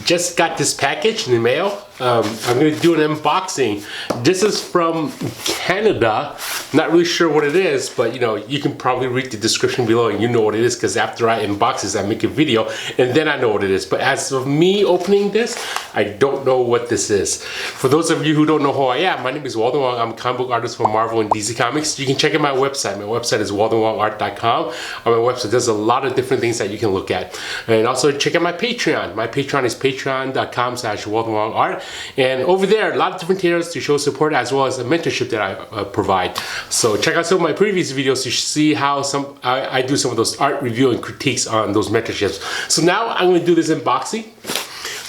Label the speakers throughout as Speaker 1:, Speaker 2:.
Speaker 1: Just got this package in the mail. I'm going to do an unboxing. This is from Canada. Not really sure what it is, but you can probably read the description below and you know what it is, because after I unbox this, I make a video and then I know what it is. But as of me opening this, I don't know what this is. For those of you who don't know who I am, my name is Walden Wong. I'm a comic book artist for Marvel and DC Comics. You can check out my website. My website is waldenwongart.com. On my website, there's a lot of different things that you can look at. And also check out my Patreon. My Patreon is patreon.com/waldenwongart. And over there, a lot of different tiers to show support, as well as a mentorship that I provide. So check out some of my previous videos to see how I do some of those art review and critiques on those mentorships. So now I'm going to do this unboxing.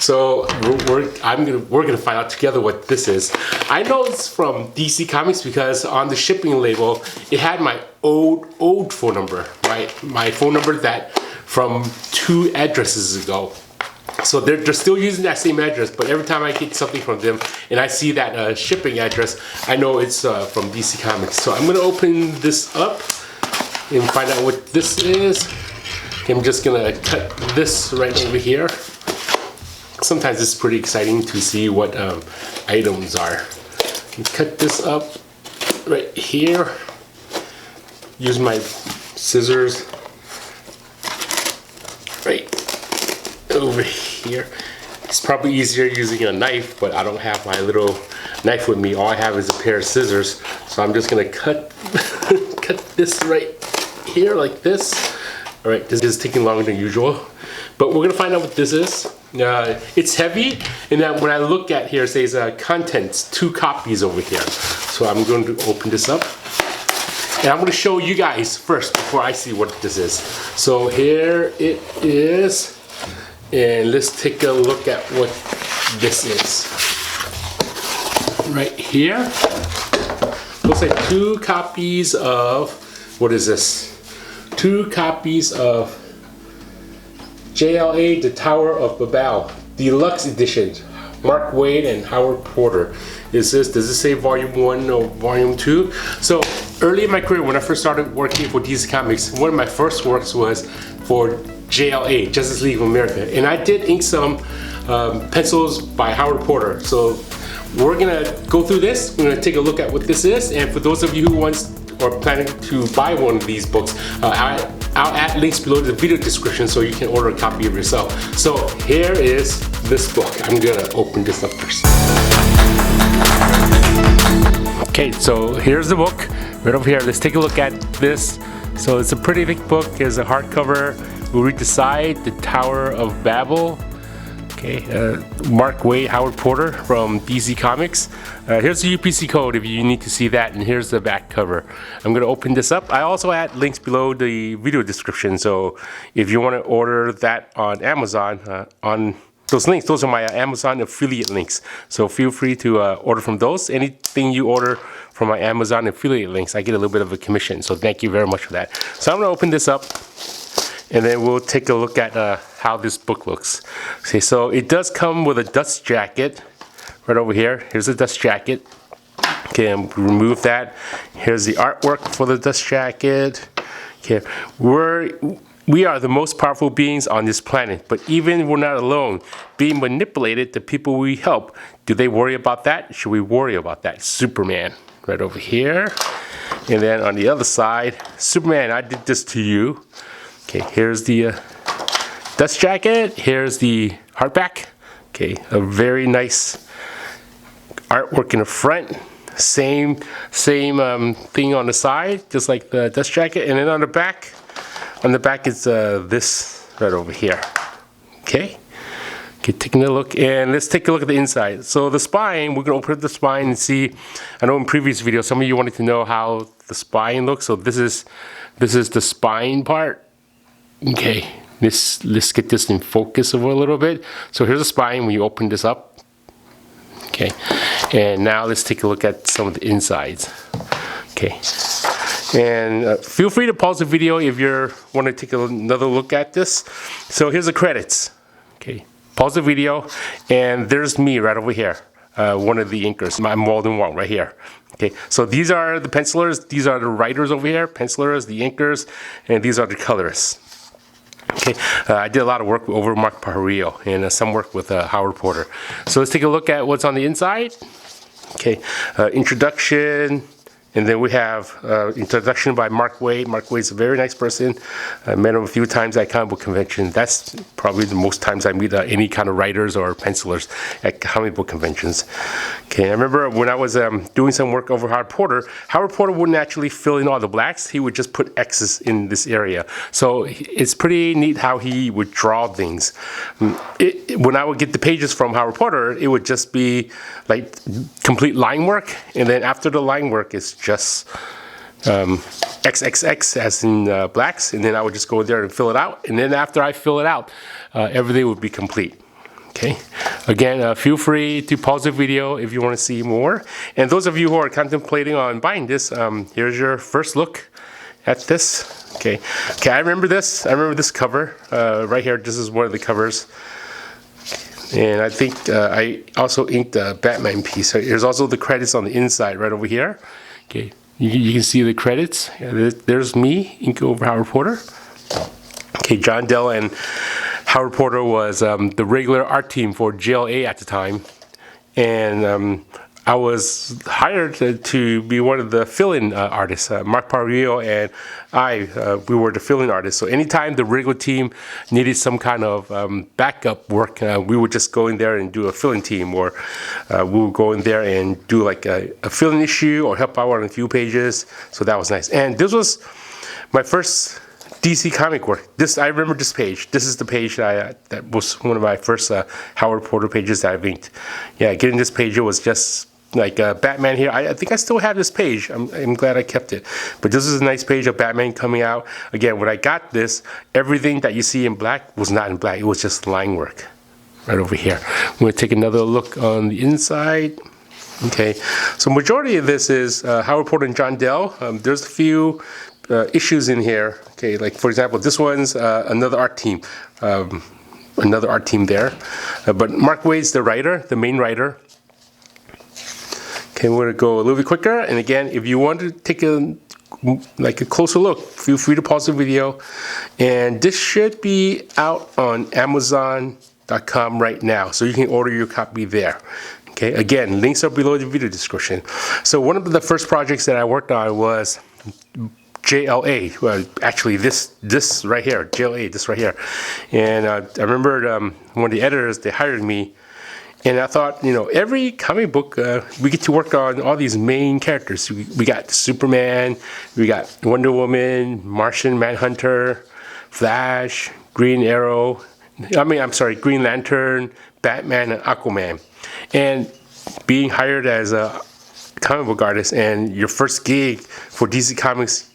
Speaker 1: So we're gonna find out together what this is. I know it's from DC Comics because on the shipping label it had my old phone number, right? My phone number that from 2 addresses ago. So they're still using that same address, but every time I get something from them and I see that shipping address, I know it's from DC Comics. So I'm gonna open this up and find out what this is. I'm just gonna cut this right over here. Sometimes it's pretty exciting to see what items are. Cut this up right here. Use my scissors right over here. It's probably easier using a knife, but I don't have my little knife with me. All I have is a pair of scissors. So I'm just gonna cut cut this right here like this. All right, this is taking longer than usual, but we're gonna find out what this is. It's heavy, and then when I look at here, it says contents, 2 copies over here. So I'm going to open this up, and I'm going to show you guys first before I see what this is. So here it is, and let's take a look at what this is. Right here, looks like 2 copies of, what is this? 2 copies of JLA, The Tower of Babel, Deluxe Edition, Mark Waid and Howard Porter. Does this say volume 1 or volume 2? So early in my career, when I first started working for DC Comics, one of my first works was for JLA, Justice League of America, and I did ink some pencils by Howard Porter. So we're gonna go through this. We're gonna take a look at what this is, and for those of you who wants or planning to buy one of these books, I'll add links below the video description so you can order a copy of yourself. So here is this book. I'm gonna open this up first. Okay, so here's the book right over here. Let's take a look at this. So it's a pretty thick book. There's a hardcover. We'll read the side, The Tower of Babel. Okay, Mark Waid, Howard Porter from DC Comics. Here's the UPC code if you need to see that, and here's the back cover. I'm going to open this up. I also add links below the video description, so if you want to order that on Amazon, on those links, those are my Amazon affiliate links. So feel free to order from those. Anything you order from my Amazon affiliate links, I get a little bit of a commission, so thank you very much for that. So I'm going to open this up, and then we'll take a look at how this book looks. Okay, so it does come with a dust jacket right over here. Here's a dust jacket. Okay, and remove that. Here's the artwork for the dust jacket. Okay, we are the most powerful beings on this planet, but even we're not alone. Being manipulated, the people we help, do they worry about that? Should we worry about that? Superman, right over here. And then on the other side, Superman, I did this to you. Okay, here's the dust jacket. Here's the hardback. Okay, a very nice artwork in the front. Same thing on the side, just like the dust jacket. And then on the back is this right over here. Okay, taking a look, and let's take a look at the inside. So the spine, we're gonna open up the spine and see. I know in previous videos, some of you wanted to know how the spine looks. So this is the spine part. Okay, let's get this in focus over a little bit. So here's the spine when you open this up. Okay, and now let's take a look at some of the insides. Okay, and feel free to pause the video if you want to take another look at this. So here's the credits. Okay, pause the video, and there's me right over here, one of the inkers. I'm Walden Wong right here. Okay, so these are the pencilers, these are the writers over here, pencilers, the inkers, and these are the colorists. Okay, I did a lot of work over Mark Parrillo and some work with Howard Porter. So let's take a look at what's on the inside. Okay, introduction, and then we have introduction by Mark Waid. Mark Waid's a very nice person. I met him a few times at comic book convention. That's probably the most times I meet any kind of writers or pencilers at comic book conventions. Okay, I remember when I was doing some work over Howard Porter wouldn't actually fill in all the blacks. He would just put X's in this area. So it's pretty neat how he would draw things. When I would get the pages from Howard Porter, it would just be like complete line work, and then after the line work, it's just XXX as in blacks, and then I would just go there and fill it out, and then after I fill it out, everything would be complete. Okay, again, feel free to pause the video if you want to see more, and those of you who are contemplating on buying this, here's your first look at this. Okay, I remember this cover right here. This is one of the covers. And I think I also inked the Batman piece. So here's also the credits on the inside right over here. Okay, you can see the credits. There's me, ink over Howard Porter. Okay, John Dell and Howard Porter was the regular art team for JLA at the time. And I was hired to be one of the fill-in artists. Mark Parrillo and we were the fill-in artists. So anytime the regular team needed some kind of backup work, we would just go in there and do a fill-in team, or we would go in there and do like a fill-in issue or help out on a few pages. So that was nice. And this was my first DC comic work. I remember this page. This is the page that was one of my first Howard Porter pages that I've inked. Yeah, getting this page, it was just like Batman here. I think I still have this page. I'm glad I kept it. But this is a nice page of Batman coming out. Again, when I got this, everything that you see in black was not in black. It was just line work right over here. I'm going to take another look on the inside. Okay, so majority of this is Howard Porter and John Dell. There's a few issues in here. Okay, like for example, this one's another art team. Another art team there. But Mark Waid's the writer, the main writer. Okay, we're going to go a little bit quicker. And again, if you want to take a closer look, feel free to pause the video. And this should be out on Amazon.com right now, so you can order your copy there. Okay, again, links are below the video description. So one of the first projects that I worked on was JLA. Well, actually, this right here, JLA, this right here. And I remember one of the editors, they hired me. And I thought, every comic book, we get to work on all these main characters. We got Superman, we got Wonder Woman, Martian Manhunter, Flash, Green Lantern, Batman, and Aquaman. And being hired as a comic book artist and your first gig for DC Comics,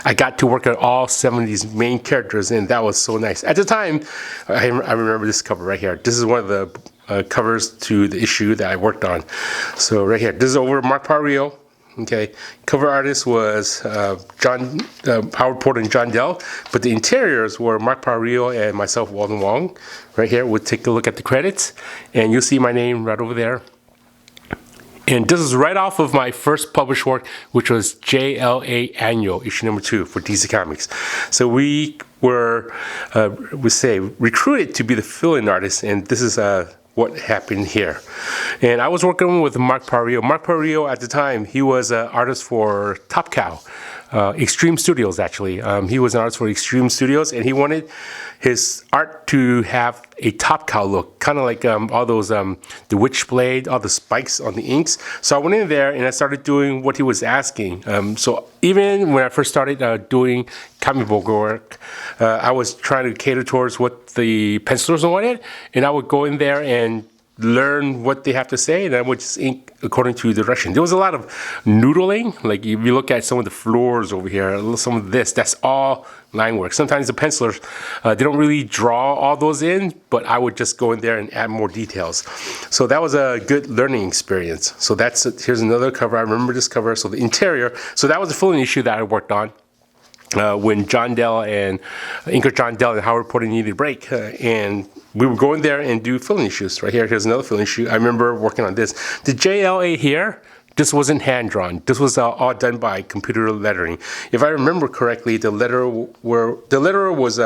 Speaker 1: I got to work on all 7 of these main characters, and that was so nice. At the time, I remember this cover right here. This is one of the covers to the issue that I worked on. So right here, this is over Mark Parrillo. Okay, cover artist was Howard Porter and John Dell, but the interiors were Mark Parrillo and myself, Walden Wong. Right here, we'll take a look at the credits, and you'll see my name right over there. And this is right off of my first published work, which was JLA Annual, issue number 2 for DC Comics. So we were, recruited to be the fill-in artist, and this is what happened here. And I was working with Mark Parrillo. Mark Parrillo at the time, he was an artist for Top Cow, Extreme Studios actually. He was an artist for Extreme Studios, and he wanted his art to have a Top Cow look, kind of like all those, the Witchblade, all the spikes on the inks. So I went in there and I started doing what he was asking. So even when I first started doing comic book work, I was trying to cater towards what the pencilers wanted, and I would go in there and learn what they have to say, and I would just ink according to the direction. There was a lot of noodling. Like if you look at some of the floors over here, some of this, that's all line work. Sometimes the pencilers, they don't really draw all those in, but I would just go in there and add more details. So that was a good learning experience. So here's another cover. I remember this cover. So the interior, so that was the full issue that I worked on. When John Dell and inker John Dell and Howard Porter needed a break, and we would go in there and do fill-in issues. Right here, here's another fill-in issue. I remember working on this. The JLA here, This wasn't hand drawn. This was all done by computer lettering. If I remember correctly, the letterer was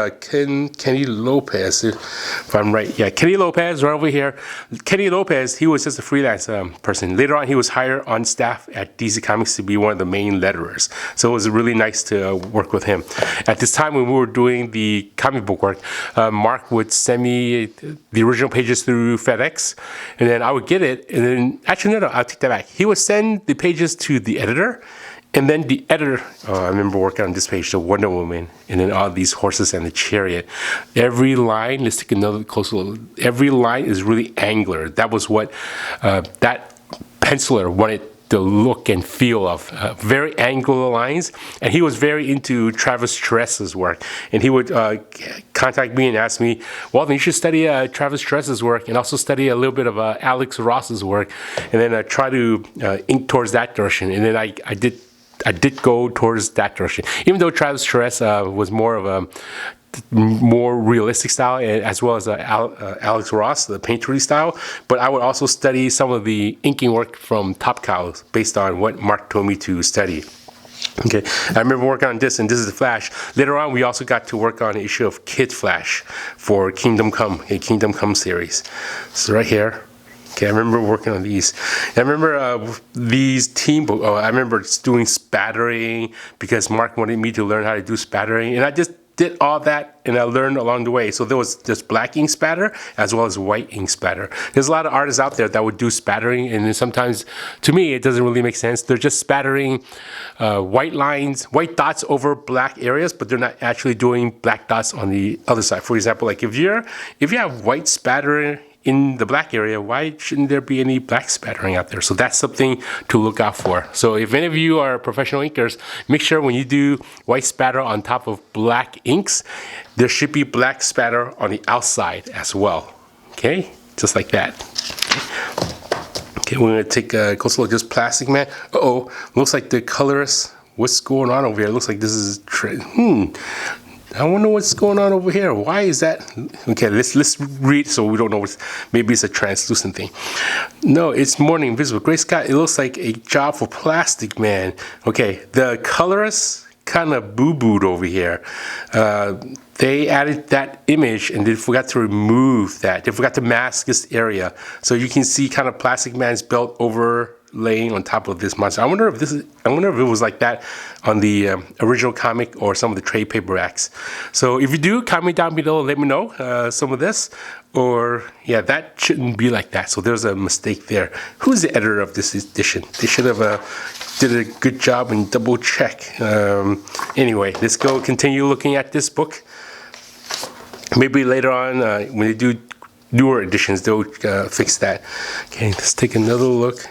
Speaker 1: Kenny Lopez, if I'm right. Yeah, Kenny Lopez, right over here. Kenny Lopez, he was just a freelance person. Later on, he was hired on staff at DC Comics to be one of the main letterers. So it was really nice to work with him. At this time, when we were doing the comic book work, Mark would send me the original pages through FedEx, and then I would get it, and then, actually, no, I'll take that back. He would send the pages to the editor, and then the editor, I remember working on this page, the Wonder Woman, and then all these horses and the chariot. Every line, let's take another closer look. Every line is really angular. That was what that penciler wanted the look and feel of, very angular lines. And he was very into Travis Tress's work. And he would contact me and ask me, Walden, you should study Travis Tress's work and also study a little bit of Alex Ross's work, and then try to ink towards that direction. And then I did go towards that direction. Even though Travis Tress was more of a more realistic style, as well as Alex Ross, the painterly style, but I would also study some of the inking work from Top Cow based on what Mark told me to study. Okay, I remember working on this, and this is the Flash. Later on, we also got to work on an issue of Kid Flash for Kingdom Come, a Kingdom Come series. So right here. Okay, I remember working on these. I remember these team books. I remember doing spattering because Mark wanted me to learn how to do spattering, and I just did all that, and I learned along the way. So there was just black ink spatter as well as white ink spatter. There's a lot of artists out there that would do spattering, and then sometimes, to me, it doesn't really make sense. They're just spattering white lines, white dots over black areas, but they're not actually doing black dots on the other side. For example, like if you have white spatter in the black area, why shouldn't there be any black spattering out there? So that's something to look out for. So if any of you are professional inkers, make sure when you do white spatter on top of black inks, there should be black spatter on the outside as well. Okay, just like that. Okay, we're gonna take a closer look at this Plastic Man. Looks like the colorist. What's going on over here? It looks like this is I wonder what's going on over here. Why is that? Okay, let's read so we don't know what's, maybe it's a translucent thing. No, it's more invisible. Gray Scott, it looks like a job for Plastic Man. Okay, the colorist kind of boo-booed over here. They added that image and they forgot to remove that. They forgot to mask this area. So you can see kind of Plastic Man's belt overlaying on top of this monster. I wonder if it was like that on the original comic or some of the trade paperbacks. So if you do, comment down below and let me know some of this. Or yeah, that shouldn't be like that. So there's a mistake there. Who's the editor of this edition? They should have did a good job and double check. Anyway, let's go continue looking at this book. Maybe later on when they do newer editions, they'll fix that. Okay, let's take another look.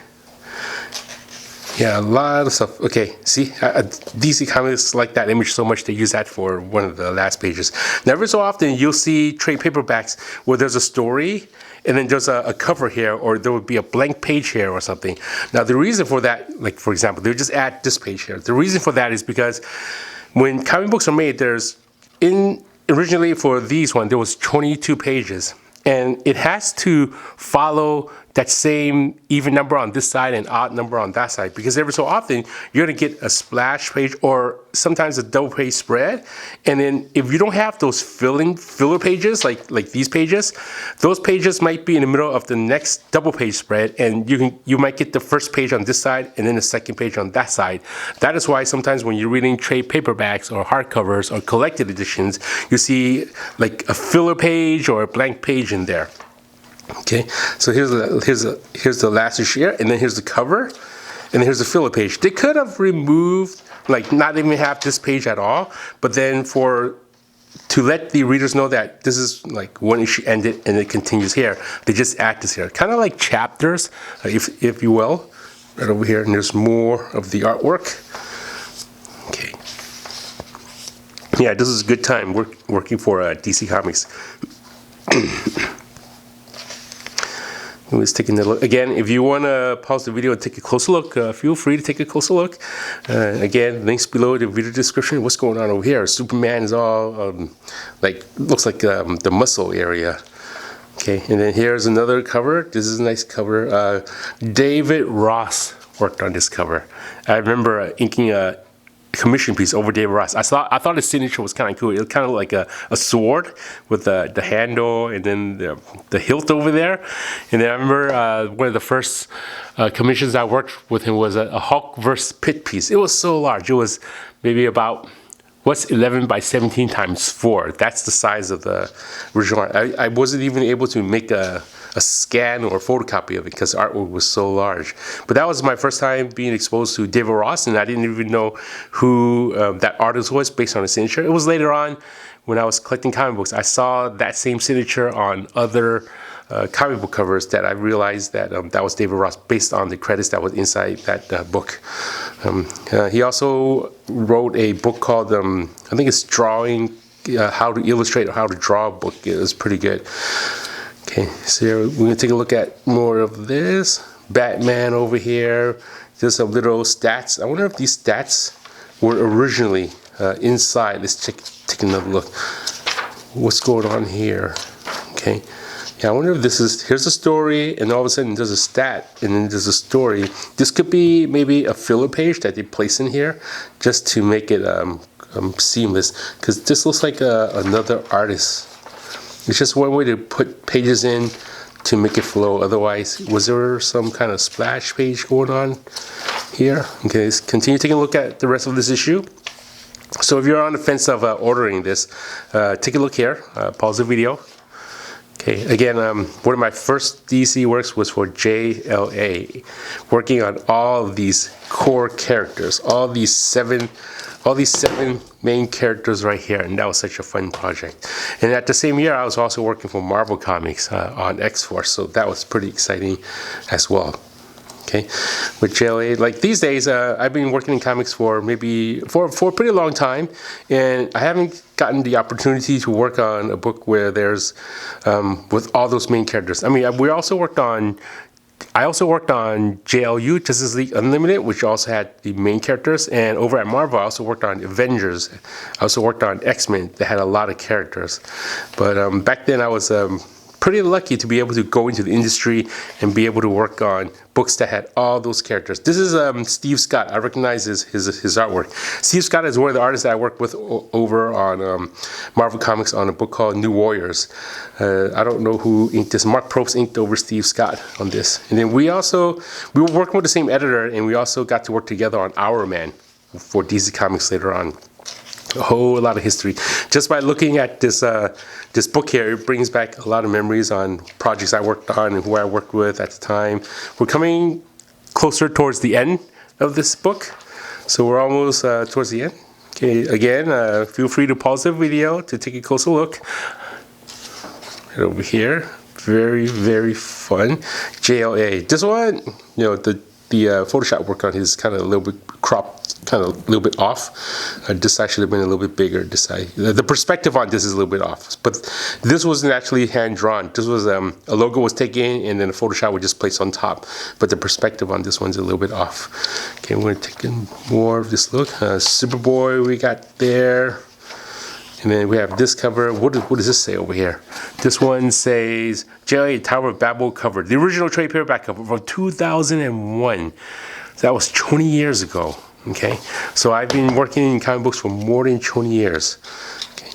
Speaker 1: Yeah, a lot of stuff. Okay, see, DC Comics like that image so much they use that for one of the last pages. Now, every so often you'll see trade paperbacks where there's a story and then there's a cover here, or there would be a blank page here or something. Now, the reason for that, like for example, they'll just add this page here. The reason for that is because when comic books are made, originally for these one, there was 22 pages, and it has to follow that same even number on this side and odd number on that side, because every so often you're going to get a splash page or sometimes a double page spread, and then if you don't have those filler pages like these pages, those pages might be in the middle of the next double page spread, and you might get the first page on this side and then the second page on that side. That is why sometimes when you're reading trade paperbacks or hardcovers or collected editions, you see like a filler page or a blank page in there. Okay, so here's the last issue here, and then here's the cover, and then here's the filler page. They could have removed, like not even have this page at all, but then to let the readers know that this is like one issue ended and it continues here, they just add this here, kind of like chapters, if you will, right over here, and there's more of the artwork. Okay, yeah, this is a good time working for DC Comics. Let's take a look. Again, if you want to pause the video and take a closer look, feel free to take a closer look. Again, links below the video description. What's going on over here? Superman is all looks like the muscle area. Okay, and then here's another cover. This is a nice cover. David Ross worked on this cover. I remember inking a commission piece over David Ross. I thought his signature was kind of cool. It was kind of like a sword with the handle and then the hilt over there. And then I remember one of the first commissions I worked with him was a Hulk vs. Pit piece. It was so large. It was maybe about, what's 11 by 17 times 4? That's the size of the original art. I wasn't even able to make a scan or a photocopy of it because the artwork was so large. But that was my first time being exposed to David Ross, and I didn't even know who that artist was based on his signature. It was later on when I was collecting comic books. I saw that same signature on other comic book covers that I realized that that was David Ross based on the credits that was inside that book. He also wrote a book called, I think it's Drawing, How to Illustrate or How to Draw a book. It was pretty good. Okay, so we're going to take a look at more of this. Batman over here. Just some little stats. I wonder if these stats were originally inside. Let's take another look. What's going on here? Okay. Yeah, I wonder if this is, here's a story, and all of a sudden there's a stat, and then there's a story. This could be maybe a filler page that they place in here just to make it seamless, because this looks like another artist. It's just one way to put pages in to make it flow. Otherwise, was there some kind of splash page going on here? Okay, let's continue taking a look at the rest of this issue. So if you're on the fence of ordering this, take a look here. Pause the video. Okay, again, one of my first DC works was for JLA, working on all of these core characters, all these seven main characters right here, and that was such a fun project. And at the same year, I was also working for Marvel Comics on X-Force, so that was pretty exciting as well. Okay, with JLA, like these days, I've been working in comics for maybe for a pretty long time, and I haven't gotten the opportunity to work on a book where there's with all those main characters. I mean, I also worked on JLU, Justice League Unlimited, which also had the main characters, and over at Marvel, I also worked on Avengers. I also worked on X-Men that had a lot of characters. But back then, I was pretty lucky to be able to go into the industry and be able to work on books that had all those characters. This is Steve Scott. I recognize his artwork. Steve Scott is one of the artists that I worked with over on Marvel Comics on a book called New Warriors. I don't know who inked this. Mark Probst inked over Steve Scott on this. And then we were working with the same editor, and we also got to work together on Our Man for DC Comics later on. A whole lot of history. Just by looking at this this book here, it brings back a lot of memories on projects I worked on and who I worked with at the time. We're coming closer towards the end of this book, so we're almost towards the end. Okay, again, feel free to pause the video to take a closer look. Right over here, very, very fun. JLA. This one, you know, the Photoshop work on is kind of a little bit cropped, kind of a little bit off. This side should have been a little bit bigger. This side, the perspective on this is a little bit off. But this wasn't actually hand drawn. This was a logo was taken and then a Photoshop was just placed on top. But the perspective on this one's a little bit off. Okay, we're gonna take in more of this look. Superboy we got there. And then we have this cover. What does this say over here? This one says JLA Tower of Babel cover. The original trade paperback cover from 2001. So that was 20 years ago. Okay, so I've been working in comic books for more than 20 years. Okay.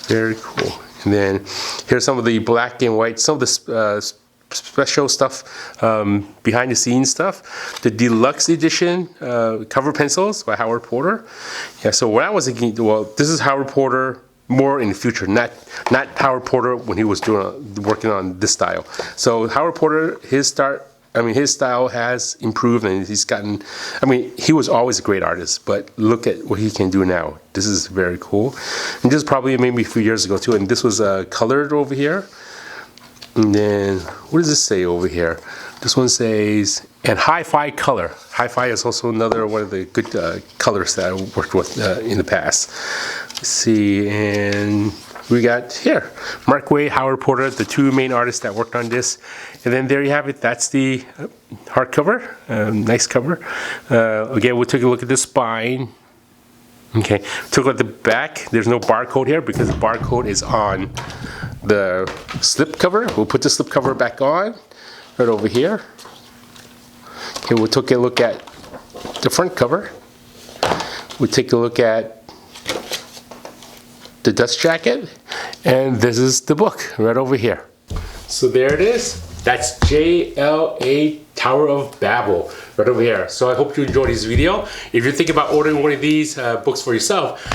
Speaker 1: Very cool. And then here's some of the black and white, some of the special stuff, behind the scenes stuff. The Deluxe edition cover pencils by Howard Porter. Yeah, so when I was thinking, well, this is Howard Porter more in the future, not Howard Porter when he was working on this style. So Howard Porter, his style has improved and he's gotten, he was always a great artist, but look at what he can do now. This is very cool. And this is probably maybe a few years ago too, and this was colored over here. And then, what does this say over here? This one says, and Hi-Fi color. Hi-Fi is also another one of the good colors that I worked with in the past. Let's see, and we got here, Mark Waid, Howard Porter, the two main artists that worked on this. And then there you have it. That's the hardcover. Nice cover. Again, we took a look at the spine. Okay, took a look at the back. There's no barcode here because the barcode is on the slip cover. We'll put the slip cover back on right over here. Okay, we'll take a look at the front cover. We'll take a look at the dust jacket, and this is the book right over here. So there it is. That's JLA Tower of Babel right over here. So I hope you enjoyed this video. If you're thinking about ordering one of these books for yourself,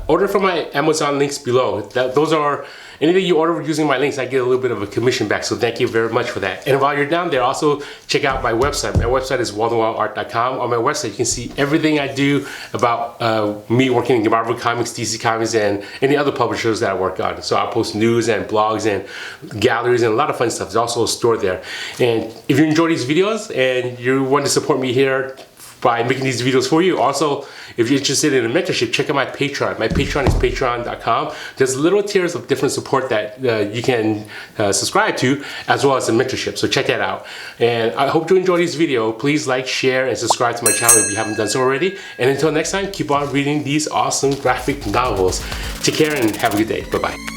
Speaker 1: order from my Amazon links below. Those are anything you order using my links, I get a little bit of a commission back, so thank you very much for that. And while you're down there, also check out my website. My website is waldenart.com. On my website, you can see everything I do about me working in Marvel Comics, DC Comics, and any other publishers that I work on. So I'll post news and blogs and galleries and a lot of fun stuff. There's also a store there. And if you enjoy these videos and you want to support me here by making these videos for you. Also, if you're interested in a mentorship, check out my Patreon. My Patreon is patreon.com. There's little tiers of different support that you can subscribe to, as well as a mentorship. So check that out. And I hope you enjoy this video. Please like, share, and subscribe to my channel if you haven't done so already. And until next time, keep on reading these awesome graphic novels. Take care and have a good day. Bye-bye.